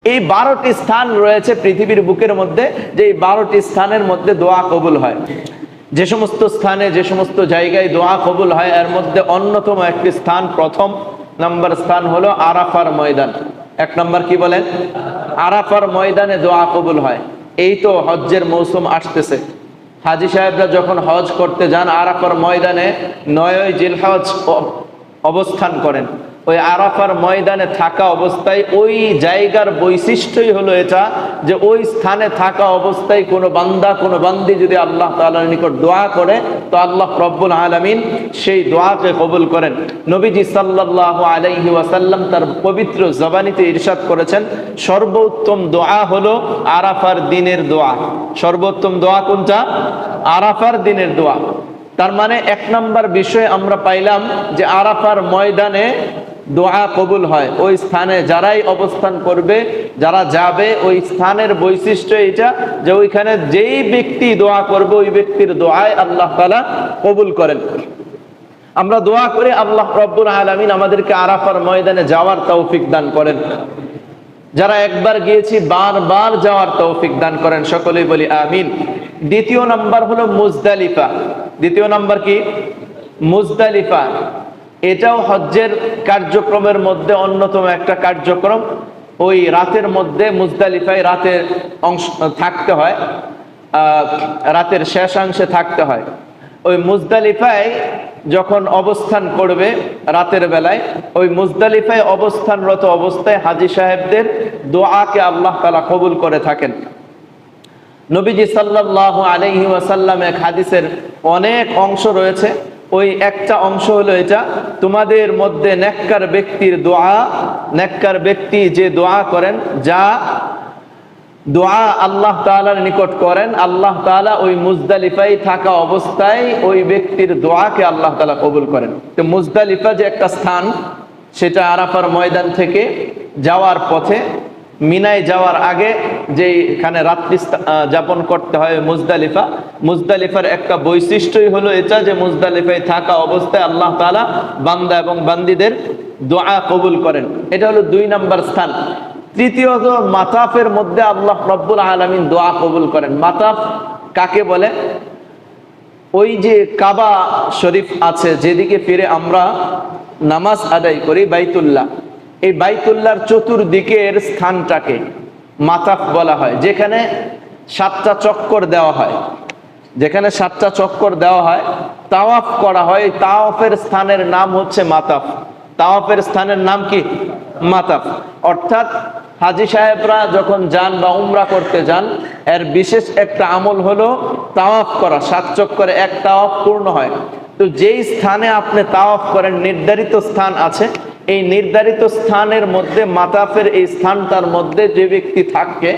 এই 12টি স্থান রয়েছে পৃথিবীর বুকের মধ্যে, যে এই 12টি স্থানের মধ্যে দোয়া কবুল হয়। যে সমস্ত স্থানে, যে সমস্ত জায়গায় দোয়া কবুল হয়, এর মধ্যে অন্যতম একটি স্থান, প্রথম নাম্বার স্থান হলো আরাফার ময়দান। এক নম্বর কি বলেন? আরাফার ময়দানে দোয়া কবুল হয়। এই তো হজ্জের মৌসুম আসতেছে, হাজী সাহেবরা যখন হজ করতে যান আরাফার ময়দানে 9ই জিলহজ অবস্থান করেন। ওই আরাফার ময়দানে থাকা অবস্থায় ওই জায়গার বৈশিষ্ট্যই হলো এটা, যে ওই স্থানে থাকা অবস্থায় কোনো বান্দা, কোনো বান্দি যদি আল্লাহ তাআলার নিকট দোয়া করে, তো আল্লাহ রব্বুল আলামিন সেই দোয়াকে কবুল করেন। নবীজি সাল্লাল্লাহু আলাইহি ওয়াসাল্লাম তার পবিত্র জবানিতে ইরশাদ করেছেন, সর্বোত্তম দোয়া হলো আরাফার দিনের দোয়া। সর্বোত্তম দোয়া কোনটা? আরাফার দিনের দোয়া। তার মানে এক নম্বর বিষয় আমরা পাইলাম যে আরাফার ময়দানে দোয়া কবুল হয়। ওই স্থানে যারাই অবস্থান করবে, যারা যাবে, ওই স্থানের বৈশিষ্ট্য এটা যে ওইখানে যেই ব্যক্তি দোয়া করবে ওই ব্যক্তির দোয়ায় আল্লাহ তাআলা কবুল করেন। আমরা দোয়া করে আল্লাহ রব্বুল আলামিন আমাদেরকে আরাফার ময়দানে যাওয়ার তৌফিক দান করেন। যারা একবার গিয়েছি বারবার যাওয়ার তৌফিক দান করেন, সকলেই বলি আমিন। দ্বিতীয় নাম্বার হলো মুজদালিফা। দ্বিতীয় নাম্বার কি? মুজদালিফা। এটাও হজ্জের কার্যক্রমের মধ্যে অন্যতম একটা কার্যক্রম। ওই রাতের মধ্যে মুজদালিফায় রাতের অংশ থাকতে হয়, রাতের শেষাংশে থাকতে হয়। ওই মুজদালিফায় যখন অবস্থান করবে রাতের বেলায়, ওই মুজদালিফায় অবস্থানরত অবস্থায় হাজী সাহেবদের দোয়াকে আল্লাহ তাআলা কবুল করে থাকেন। নবীজি সাল্লাল্লাহু আলাইহি ওয়াসাল্লাম এক হাদিসের অনেক অংশ রয়েছে, ওই একটা অংশ হলো এটা, তোমাদের মধ্যে নেককার ব্যক্তির দোয়া, নেককার ব্যক্তি যে দোয়া করেন, যা দোয়া আল্লাহ তাআলার নিকট করেন, আল্লাহ তাআলা ওই মুজদালিফায় থাকা অবস্থায় ওই ব্যক্তির দোয়াকে আল্লাহ তাআলা কবুল করেন। তো মুজদালিফা যে একটা স্থান, সেটা আরাফার ময়দান থেকে যাওয়ার পথে, মিনায় যাওয়ার আগে যেখানে রাত্রি যাপন করতে হয় মুজদালিফা, মুজদালিফার একটা বৈশিষ্ট্যই হলো এটা যে মুজদালিফায় থাকা অবস্থায় আল্লাহ তাআলা বান্দা এবং বান্দীদের দোয়া কবুল করেন। এটা হলো 2 নম্বর স্থান। তৃতীয়ত, মাতাফের মধ্যে আল্লাহ রব্বুল আলামিন দোয়া কবুল করেন। মাতাফ কাকে বলে? ওই যে কাবা শরীফ আছে, যেদিকে ফিরে আমরা নামাজ আদায় করি, বাইতুল্লাহ, এই বাইতুল্লাহর চতুর্দিকের স্থানটাকে মাতাফ বলা হয়। যেখানে 7টা চক্কর দেওয়া হয়, যেখানে 7টা চক্কর দেওয়া হয়, তাওয়াফ করা হয়, তাওয়াফের স্থানের নাম হচ্ছে মাতাফ। তাওয়াফের স্থানের নাম কি? মাতাফ। অর্থাৎ হাজী সাহেবরা যখন যান বা উমরা করতে যান, এর বিশেষ একটা আমল হলো তাওয়াফ করা। 7 চক্করে এক তাওয়াফ পূর্ণ হয়। তো যেই স্থানে আপনি তাওয়াফ করেন, নির্ধারিত স্থান আছে, এই নির্ধারিত স্থানের মধ্যে মাতাফের এই স্থানটার মধ্যে যে ব্যক্তি থাকে,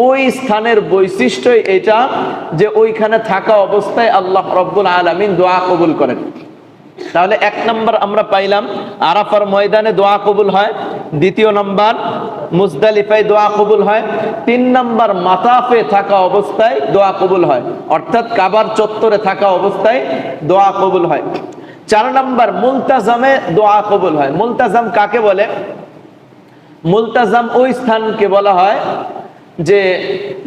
ওই স্থানের বৈশিষ্ট্যই এটা যে ওইখানে থাকা অবস্থায় আল্লাহ রব্বুল আলামিন দোয়া কবুল করেন। তাহলে 1 নম্বর আমরা পাইলাম আরাফার ময়দানে দোয়া কবুল হয়। দ্বিতীয় নম্বর মুজদালিফায় দোয়া কবুল হয়। 3 নম্বর মাতাফে থাকা অবস্থায় দোয়া কবুল হয়, অর্থাৎ কাবার চত্বরে থাকা অবস্থায় দোয়া কবুল হয়। 4 নম্বর মুলতাজামে দোয়া কবুল হয়। মুলতাজাম কাকে বলে? মুলতাজাম ওই স্থানকে বলা হয় যে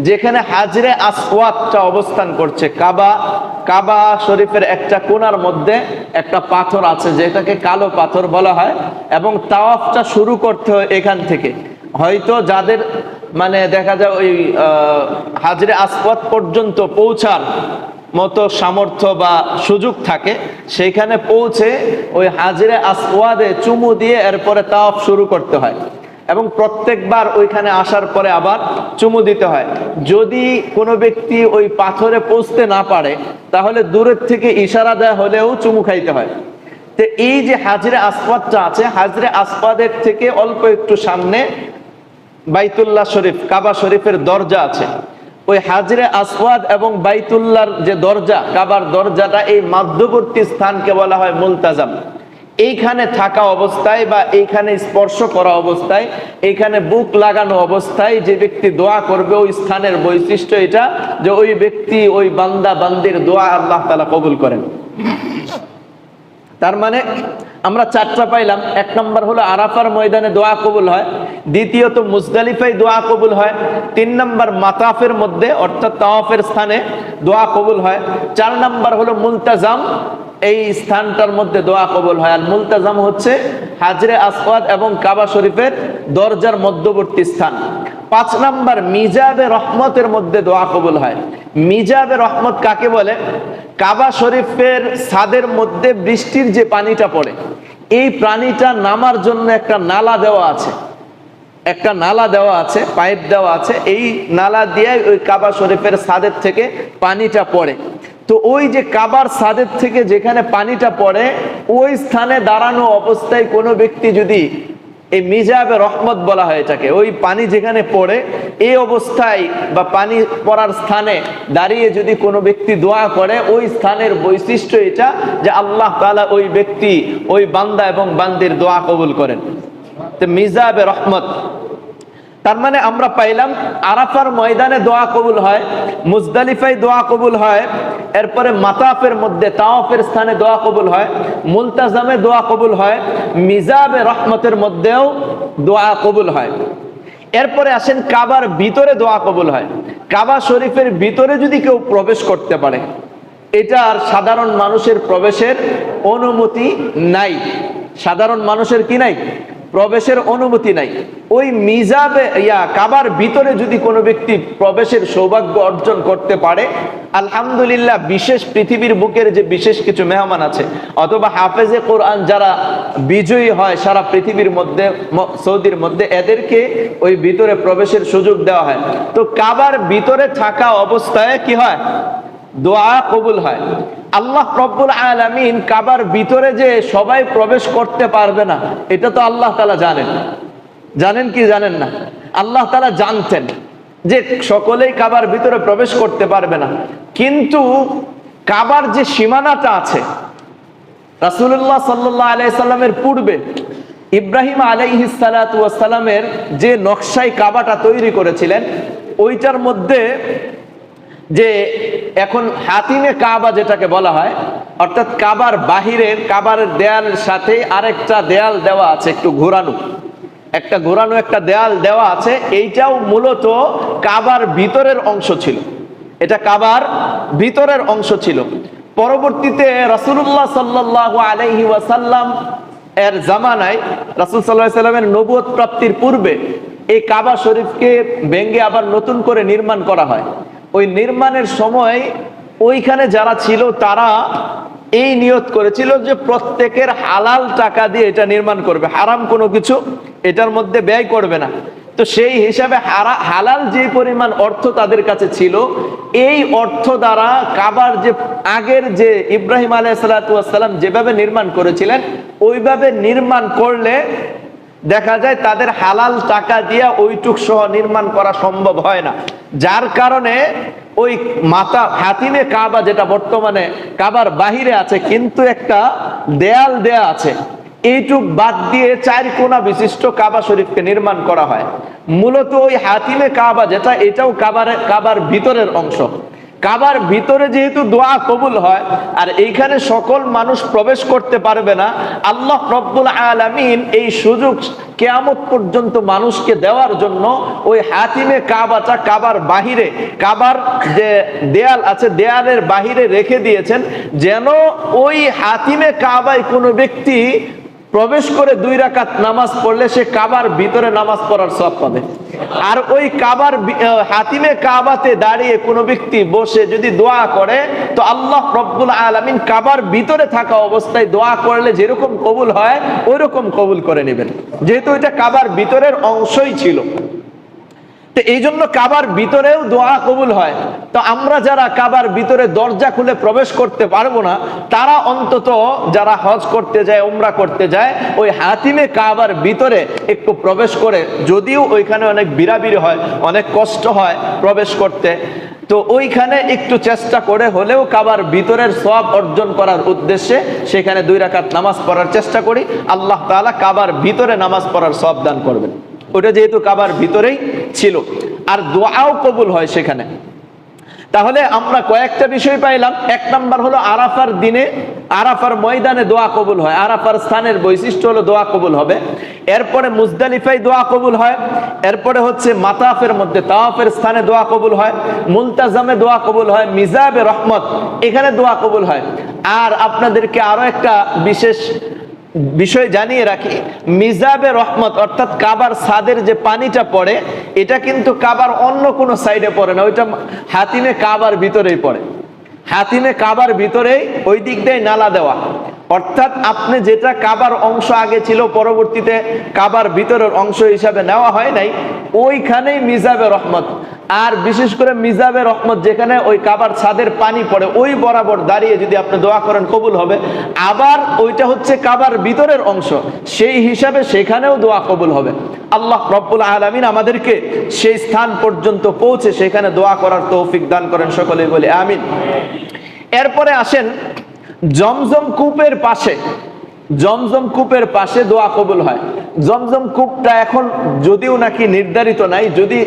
যেখানে হাজরে আসওয়াদটা অবস্থান করছে। কাবা শরীফের একটা কোণার মধ্যে একটা পাথর আছে, যেটাকে কালো পাথর বলা হয়, এবং তাওয়াফটা শুরু করতে হয় এখান থেকে। হয়তো যাদের মানে দেখা যায় ওই হাজরে আসওয়াদ পর্যন্ত পৌঁছার মতো সামর্থ্য বা সুযোগ থাকে, সেইখানে পৌঁছে ওই হাজরে আসওয়াদে চুমু দিয়ে এরপরে তাওয়াফ শুরু করতে হয়, এবং প্রত্যেকবার ওইখানে আসার পরে আবার চুমু দিতে হয়। যদি কোনো ব্যক্তি ওই পাথরে পৌঁছতে না পারে, তাহলে দূরের থেকে ইশারা দেয়া হলেও চুমু খাইতে হয়। তো এই যে হাজরে আসওয়াদটা আছে, হাজরে আসওয়াদের থেকে অল্প একটু সামনে বাইতুল্লাহ শরীফ, কাবা শরীফের দরজা আছে। ওই হাজরে আসওয়াদ এবং বাইতুল্লাহর যে দরজা, কাবার দরজাটা, এই মধ্যবর্তী স্থানকে বলা হয় মুলতাজাম। এইখানে থাকা অবস্থায় বা এইখানে স্পর্শ করা অবস্থায়, এইখানে বুক লাগানো অবস্থায় যে ব্যক্তি দোয়া করবে, ওই স্থানের বৈশিষ্ট্য এটা যে ওই ব্যক্তি, ওই বান্দা বান্দির দোয়া আল্লাহ তাআলা কবুল করেন। তার মানে আমরা চারটা পাইলাম। এক নম্বর হলো আরাফার ময়দানে দোয়া কবুল হয়, দ্বিতীয়ত মুজদালিফায় দোয়া কবুল হয়, তিন নম্বর মাতাফের মধ্যে অর্থাৎ তাওয়াফের স্থানে দোয়া কবুল হয়, চার নম্বর হলো মুলতাজাম, এই স্থানটার মধ্যে দোয়া কবুল হয়। আর মুলতাজাম হচ্ছে হাজরে আসওয়াদ এবং কাবা শরীফের দরজার মধ্যবর্তী স্থান। পাঁচ নম্বর মিজাবে রহমতের মধ্যে দোয়া কবুল হয়। মিজাবে রহমত কাকে বলে? কাবা শরীফের ছাদের মধ্যে বৃষ্টির যে পানিটা পড়ে, এই পানিটা নামার জন্য একটা নালা দেওয়া আছে, একটা নালা দেওয়া আছে, পাইপ দেওয়া আছে, এই নালা দিয়ে ওই কাবা শরীফের ছাদের থেকে পানিটা পড়ে। তো ওই যে কাবার ছাদের থেকে যেখানে পানিটা পড়ে, ওই স্থানে দাঁড়ানো অবস্থায় কোনো ব্যক্তি যদি, এই মিজাবে রহমত বলা হয় এটাকে, ওই পানি যেখানে পড়ে এই অবস্থায় বা পানি পড়ার স্থানে দাঁড়িয়ে যদি কোনো ব্যক্তি দোয়া করে, ওই স্থানের বৈশিষ্ট্য এটা যে আল্লাহ তাআলা ওই ব্যক্তি, ওই বান্দা এবং বান্দির দোয়া কবুল করেন। তো মিজাবে রহমত, তার মানে আমরা পাইলাম আরাফার ময়দানে দোয়া কবুল হয়, মুজদালিফায় দোয়া কবুল হয়, এরপরে মাতাফের মধ্যে তাওয়াফের স্থানে দোয়া কবুল হয়, মুলতাজামে দোয়া কবুল হয়, মিজাবে রহমতের মধ্যেও দোয়া কবুল হয়। এরপরে আসেন কাবার ভিতরে দোয়া কবুল হয়। কাবা শরীফের ভিতরে যদি কেউ প্রবেশ করতে পারে, এটা আর সাধারণ মানুষের প্রবেশের অনুমতি নাই। সাধারণ মানুষের কি নাই? প্রবেশের অনুমতি নাই। ওই মিজাবে কাবার ভিতরে যদি কোনো ব্যক্তি প্রবেশের সৌভাগ্য অর্জন করতে পারে, আলহামদুলিল্লাহ, বিশেষ পৃথিবীর বুকের যে বিশেষ কিছু মেহমান আছে অথবা হাফেজে কোরআন যারা বিজয়ী হয় সারা পৃথিবীর মধ্যে, সৌদির মধ্যে, এদেরকে ওই ভিতরে প্রবেশের সুযোগ দেওয়া হয়। তো কাবার ভিতরে থাকা অবস্থায় কি হয়? দোয়া কবুল হয়। আল্লাহ রব্বুল আলামিন কাবার ভিতরে যে সবাই প্রবেশ করতে পারবে না, এটা তো আল্লাহ তাআলা জানেন। জানেন কি জানেন না? আল্লাহ তাআলা জানতেন যে সকলেই কাবার ভিতরে প্রবেশ করতে পারবে না, কিন্তু কাবার যে সীমানাটা আছে, রাসূলুল্লাহ সাল্লাল্লাহু আলাইহি সাল্লামের পূর্বে ইব্রাহিম আলাইহিস সালাতু ওয়াস সালামের যে নকশায় কাবাটা তৈরি করেছিলেন, ওইটার মধ্যে যে এখন হাতিমে কাবা যেটাকে বলা হয়, অর্থাৎ কাবার বাহিরের, কাবার দেয়ালের সাথে আরেকটা দেয়াল দেওয়া আছে, একটু ঘোরানো, একটা ঘোরানো একটা দেয়াল দেওয়া আছে। এইটাও মূলত কাবার ভিতরের অংশ ছিল, এটা কাবার ভিতরের অংশ ছিল। পরবর্তীতে রাসূলুল্লাহ সাল্লাল্লাহু আলাইহি ওয়াসাল্লাম এর জামানায়, রাসূল সাল্লাল্লাহু আলাইহি ওয়াসাল্লামের নবুয়ত প্রাপ্তির পূর্বে এই কাবা শরীফকে ভেঙে আবার নতুন করে নির্মাণ করা হয়। ওই নির্মাণের সময় ওইখানে যারা ছিল তারা এই নিয়ত করেছিল যে প্রত্যেকের হালাল টাকা দিয়ে এটা নির্মাণ করবে, হারাম কোনো কিছু এটার মধ্যে ব্যয় করবে না। তো সেই হিসাবে হালাল যে পরিমাণ অর্থ তাদের কাছে ছিল, এই অর্থ দ্বারা কাবার যে আগের যে ইব্রাহিম আলাইহিস সালাতু ওয়াস সালাম যেভাবে নির্মাণ করেছিলেন, ওইভাবে নির্মাণ করলে দেখা যায় তাদের হালাল টাকা দিয়ে ওইটুক সহ নির্মাণ করা সম্ভব হয় না। যার কারণে ওই মাতা হাতিমে কাবা, যেটা বর্তমানে কাবার বাহিরে আছে কিন্তু একটা দেয়াল দেয়া আছে, এইটুক বাদ দিয়ে 4 কোণা বিশিষ্ট কাবা শরীফকে নির্মাণ করা হয়। মূলত ওই হাতিমে কাবা যেটা, এটাও কাবার ভিতরের অংশ। কাবার ভিতরে যেহেতু দোয়া কবুল হয় আর এইখানে সকল মানুষ প্রবেশ করতে পারবে না, আল্লাহ রব্বুল আলামিন এই সুযোগ কিয়ামত পর্যন্ত মানুষকে দেওয়ার জন্য ওই হাতিমে কাবাটা কাবার বাহিরে, কাবার যে দেয়াল আছে দেয়ালের বাহিরে রেখে দিয়েছেন, যেন ওই হাতিমে কাবায় কোনো ব্যক্তি প্রবেশ করে 2 রাকাত নামাজ পড়লে সে কাবার ভিতরে নামাজ পড়ার সওয়াব পাবে। আর ওই কাবার হাতিমে কাবাতে দাঁড়িয়ে কোনো ব্যক্তি বসে যদি দোয়া করে, তো আল্লাহ রব্বুল আলামিন কাবার ভিতরে থাকা অবস্থায় দোয়া করলে যেরকম কবুল হয় ওইরকম কবুল করে নেবেন, যেহেতু এটা কাবার ভিতরের অংশই ছিল। তো এই জন্য কাবার ভিতরেও দোয়া কবুল হয়। তো আমরা যারা কাবার ভিতরে দরজা খুলে প্রবেশ করতে পারবো না, তারা অন্তত যারা হজ করতে যায়, উমরা করতে যায়, ওই হাতিমে কাবার ভিতরে একটু প্রবেশ করে, যদিও ওইখানে অনেক বিড়াবিড়ি হয়, অনেক কষ্ট হয় প্রবেশ করতে, তো ওইখানে একটু চেষ্টা করে হলেও কাবার ভিতরের সওয়াব অর্জন করার উদ্দেশ্যে সেখানে 2 রাকাত নামাজ পড়ার চেষ্টা করি। আল্লাহ তাআলা কাবার ভিতরে নামাজ পড়ার সওয়াব দান করবেন। ওটা যেহেতু কাবার ভিতরেই ছিল, আর দোয়াও কবুল হয় সেখানে। তাহলে আমরা কয়েকটা বিষয় পাইলাম। এক নাম্বার হলো আরাফার দিনে, আরাফার ময়দানে দোয়া কবুল হয়। আরাফার স্থানের বৈশিষ্ট্য হলো দোয়া কবুল হবে। এরপরে মুজদালিফায় দোয়া কবুল হয়। এরপরে হচ্ছে মাতাফের মধ্যে তাওয়াফের স্থানে দোয়া কবুল হয়। মুলতাজামে দোয়া কবুল হয়। মিজাবে রহমত এখানে দোয়া কবুল হয়। আর আপনাদেরকে আরো একটা বিশেষ বিষয় জানিয়ে রাখি, মিজাবে রহমত অর্থাৎ কাবার ছাদের যে পানিটা পড়ে, এটা কিন্তু কাবার অন্য কোনো সাইডে পড়ে না, ওইটা হাতিমে কাবার ভিতরেই পড়ে। হাতিমে কাবার ভিতরেই ওই দিক দিয়ে নালা দেওয়া, অর্থাৎ আপনি যেটা কাবার অংশ আগে ছিল পরবর্তীতে কাবার ভিতরের অংশ হিসাবে নেওয়া হয় নাই, ওইখানেই মিজাবে রহমত। আর বিশেষ করে মিজাবে রহমত যেখানে ওই কাবার ছাদের পানি পড়ে, ওই বরাবর দাঁড়িয়ে যদি আপনি দোয়া করেন কবুল হবে। আবার ওইটা হচ্ছে কাবার ভিতরের অংশ, সেই হিসাবে সেখানেও দোয়া কবুল হবে। আল্লাহ রব্বুল আলামিন আমাদেরকে সেই স্থান পর্যন্ত পৌঁছে সেখানে দোয়া করার তৌফিক দান করেন, সকলেই বলি আমিন। এরপরে আসেন জমজম কূপের পাশে, জমজম কূপের পাশে দোয়া কবুল হয়। জমজম কূপটা এখন যদিও নাকি নির্ধারিত নাই, যদি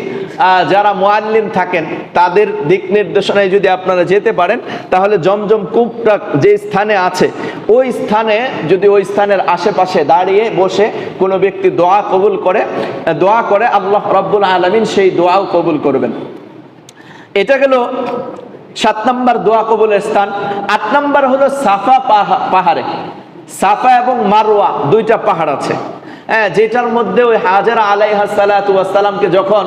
যারা মুআল্লিম থাকেন তাদের দিক নির্দেশনায় যদি আপনারা যেতে পারেন, তাহলে জমজম কূপটা যে স্থানে আছে ওই স্থানে যদি ওই স্থানের আশেপাশে দাঁড়িয়ে বসে কোনো ব্যক্তি দোয়া কবুল করে, দোয়া করে আল্লাহ রাব্বুল আলামিন সেই দোয়াও কবুল করবেন। এটা গেল 7 নম্বর দোয়া কবুলের স্থান। 8 নম্বর হলো সাফা পাহাড়ে। সাফা এবং মারওয়া দুইটা পাহাড় আছে, যেটার মধ্যে ওই হাজেরা আলাইহিস সালাতু ওয়াস সালামকে যখন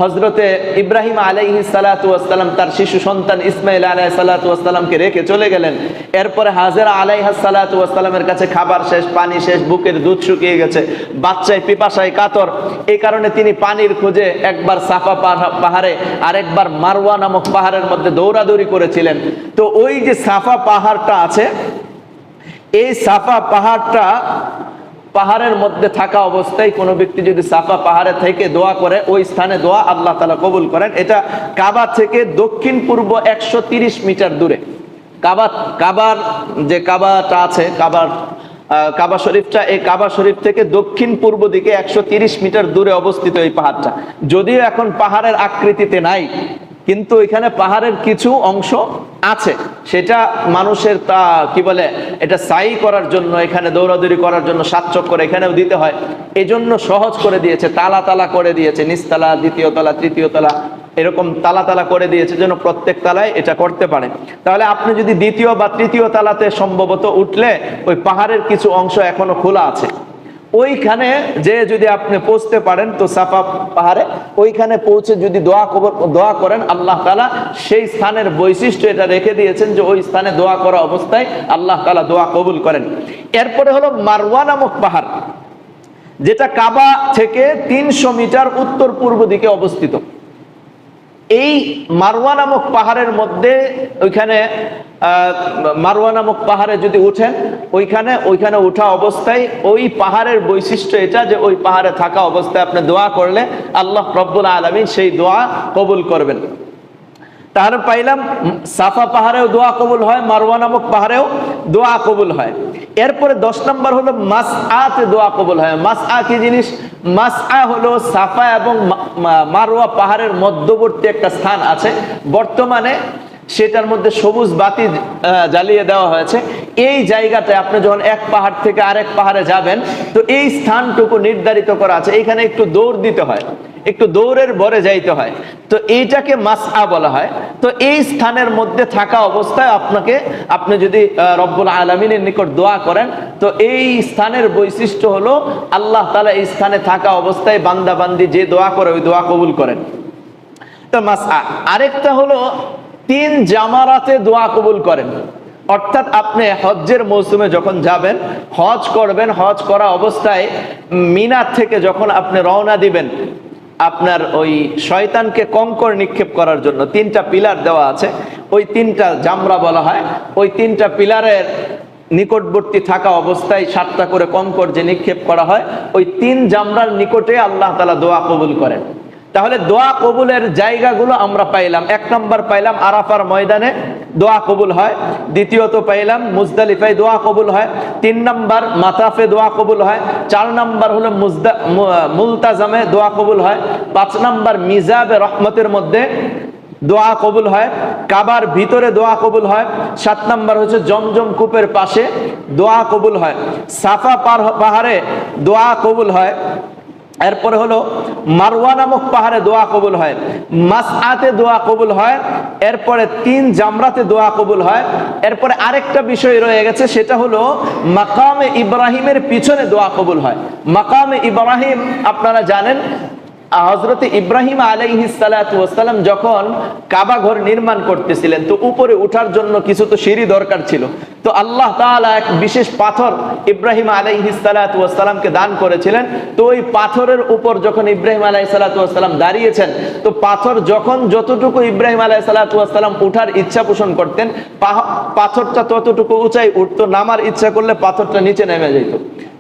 হযরতে ইব্রাহিম আলাইহিস সালাতু ওয়াস সালাম তার শিশু সন্তান ইসমাইল আলাইহিস সালাতু ওয়াস সালামকে রেখে চলে গেলেন, এরপরে হাজেরা আলাইহিস সালাতু ওয়াস সালামের কাছে খাবার শেষ, পানি শেষ, বুকের দুধ শুকিয়ে গেছে, বাচ্চায় পিপাসায় কাতর, এই কারণে তিনি পানির খোঁজে একবার সাফা পাহাড়ে আর একবার মারওয়া নামক পাহাড়ের মধ্যে দৌড়াদৌড়ি করেছিলেন। তো ওই যে সাফা পাহাড়টা আছে, এই সাফা পাহাড়টা পাহাড়ের মধ্যে থাকা অবস্থায় কোনো ব্যক্তি যদি সাফা পাহাড়ে থেকে দোয়া করে, ওই স্থানে দোয়া আল্লাহ তাআলা কবুল করেন। এটা কাবা থেকে দক্ষিণ পূর্ব 130 মিটার দূরে। কাবার যে কাবাটা আছে, কাবা শরীফটা, এই কাবা শরীফ থেকে দক্ষিণ পূর্ব দিকে 130 মিটার দূরে অবস্থিত এই পাহাড়টা। যদিও এখন পাহাড়ের আকৃতিতে নাই, কিন্তু এখানে পাহাড়ের কিছু অংশ আছে, সেটা মানুষের তা কি বলে, এটা সাই করার জন্য, এখানে দৌড়াদৌড়ি করার জন্য 7 চক্কর এখানেও দিতে হয়, এজন্য সহজ করে দিয়েছে, তালা তালা করে দিয়েছে, নিচতলা, দ্বিতীয় তলা, তৃতীয় তলা, এরকম তালা তালা করে দিয়েছে যেন প্রত্যেক তালায় এটা করতে পারে। তাহলে আপনি যদি দ্বিতীয় বা তৃতীয় তালাতে সম্ভবত উঠলে ওই পাহাড়ের কিছু অংশ এখনো খোলা আছে, ওইখানে যে যদি আপনি পৌঁছতে পারেন তো সাফা পাহাড়ে, ওইখানে পৌঁছে যদি দোয়া করেন, আল্লাহ তাআলা সেই স্থানের বৈশিষ্ট্য এটা রেখে দিয়েছেন যে ওই স্থানে দোয়া করা অবস্থায় আল্লাহ তাআলা দোয়া কবুল করেন। এরপরে হলো মারওয়া নামক পাহাড়, যেটা কাবা থেকে 300 মিটার উত্তর পূর্ব দিকে অবস্থিত। এই মারওয়া নামক পাহাড়ের মধ্যে, ওইখানে মারওয়া নামক পাহাড়ে যদি উঠেন, ওইখানে উঠা অবস্থায় ওই পাহাড়ের বৈশিষ্ট্য এটা যে ওই পাহাড়ে থাকা অবস্থায় আপনি দোয়া করলে আল্লাহ রাব্বুল আলামিন সেই দোয়া কবুল করবেন। তাহলে পাইলাম সাফা পাহাড়েও দোয়া কবুল হয়, মারওয়া নামক পাহাড়েও দোয়া কবুল হয়। এরপরে 10 নম্বর হলো মাসআতে দোয়া কবুল হয়। মাসআ কি জিনিস? মাসআ হলো সাফা এবং মারওয়া পাহাড়ের মধ্যবর্তী একটা স্থান আছে, বর্তমানে সেটার মধ্যে সবুজ বাতি জ্বালিয়ে দেওয়া হয়েছে। এই জায়গাটায় আপনি যখন এক পাহাড় থেকে আরেক পাহাড়ে যাবেন, তো এই স্থানটুকু নির্ধারিত করা আছে, এইখানে একটু দৌড় দিতে হয়, একটু দৌড়ের ভরে যাইতে হয়, তো এইটাকে মাসআ বলা হয়। তো এই স্থানের মধ্যে থাকা অবস্থায় আপনি যদি রব্বুল আলামিনের নিকট দোয়া করেন, তো এই স্থানের বৈশিষ্ট্য হলো আল্লাহ তাআলা এই স্থানে থাকা অবস্থায় বান্দা বান্দি যে দোয়া করে ওই দোয়া কবুল করেন। তো মাসআ। আরেকটা হলো 3 জামারাতে দোয়া কবুল করেন, অর্থাৎ আপনি হজ্জের মৌসুমে যখন যাবেন, হজ করবেন, হজ করা অবস্থায় মিনা থেকে যখন আপনি রওনা দিবেন, আপনার ওই শয়তানকে কঙ্কর নিক্ষেপ করার জন্য 3টা পিলার দেওয়া আছে, ওই 3টা জামরা বলা হয়। ওই 3টা পিলারের নিকটবর্তী থাকা অবস্থায় 7টা করে কঙ্কর যে নিক্ষেপ করা হয়, ওই 3 জামরার নিকটে আল্লাহ তাআলা দোয়া কবুল করেন। তাহলে দোয়া কবুলের জায়গাগুলো আমরা পাইলাম। 1 নম্বর পাইলাম আরাফার ময়দানে দোয়া কবুল হয়, দ্বিতীয়ত পাইলাম মুজদালিফায় দোয়া কবুল হয়, 3 নম্বর মাতাফে দোয়া কবুল হয়, 4 নম্বর হলো মুলতাজামে দোয়া কবুল হয়, 5 নম্বর মিজাবে রহমতের মধ্যে দোয়া কবুল হয়, কাবার ভিতরে দোয়া কবুল হয়। 7 নাম্বার হচ্ছে জমজম কূপের পাশে দোয়া কবুল হয়, সাফা পাহাড়ে দোয়া কবুল হয়। এরপরে হলো মারওয়া নামক পাহাড়ে দোয়া কবুল হয়, মাসআতে দোয়া কবুল হয়। এরপরে 3 জামরাতে দোয়া কবুল হয়। এরপরে আরেকটা বিষয় রয়ে গেছে, সেটা হলো মাকামে ইব্রাহিমের পিছনে দোয়া কবুল হয়। মাকামে ইব্রাহিম আপনারা জানেন, হযরত ইব্রাহিম আলাইহিস সালাতু ওয়াস সালাম যখন কাবা ঘর নির্মাণ করতেছিলেন, তো উপরে ওঠার জন্য কিছু তো সিঁড়ি দরকার ছিল। তো আল্লাহ তাআলা এক বিশেষ পাথর ইব্রাহিম আলাইহিস সালাতু ওয়াস সালামকে দান করেছিলেন। তো ওই পাথরের উপর যখন ইব্রাহিম আলাইহিস সালাতু ওয়াস সালাম দাঁড়িয়েছেন, তো পাথর যখন যতটুকু ইব্রাহিম আলাইহিস সালাতু ওয়াস সালাম উঠার ইচ্ছা পোষণ করতেন, পাথরটা ততটুকু উঁচাই উঠতো, নামার ইচ্ছা করলে পাথরটা নিচে নেমে যেত।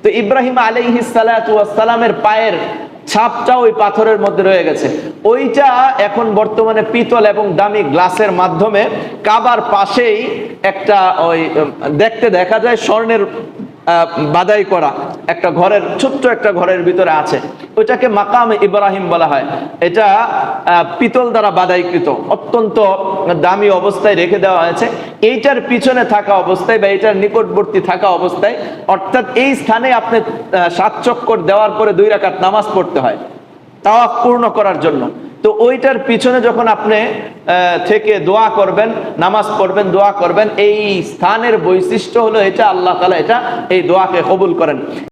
তো ইব্রাহিম আলাইহিস সালাতু ওয়াস সালামের পায়ের ছাপটা ওই পাথরের মধ্যে রয়ে গেছে। ওইটা এখন বর্তমানে পিতল এবং দামি গ্লাসের মাধ্যমে কাবার পাশেই একটা ওই দেখতে দেখা যায় স্বর্ণের বাদাই করা একটা ঘরের, ছোট্ট একটা ঘরের ভিতরে আছে। ওইটাকে মাকামে ইব্রাহিম বলা হয়। এটা পিতল দ্বারা বাদাইকৃত, অত্যন্ত দামি অবস্থায় রেখে দেওয়া হয়েছে। এইটার পিছনে থাকা অবস্থায় বা এইটার নিকটবর্তী থাকা অবস্থায়, অর্থাৎ এই স্থানে আপনি 7 চক্কর দেওয়ার পরে 2 রাকাত নামাজ পড়তে হয় তাওয়াফ পূর্ণ করার জন্য। তো ওইটার পিছনে যখন আপনি থেকে দোয়া করবেন, নামাজ পড়বেন, দোয়া করবেন, এই স্থানের বৈশিষ্ট্য হলো এটা, আল্লাহ তাআলা এটা এই দোয়াকে কবুল করেন।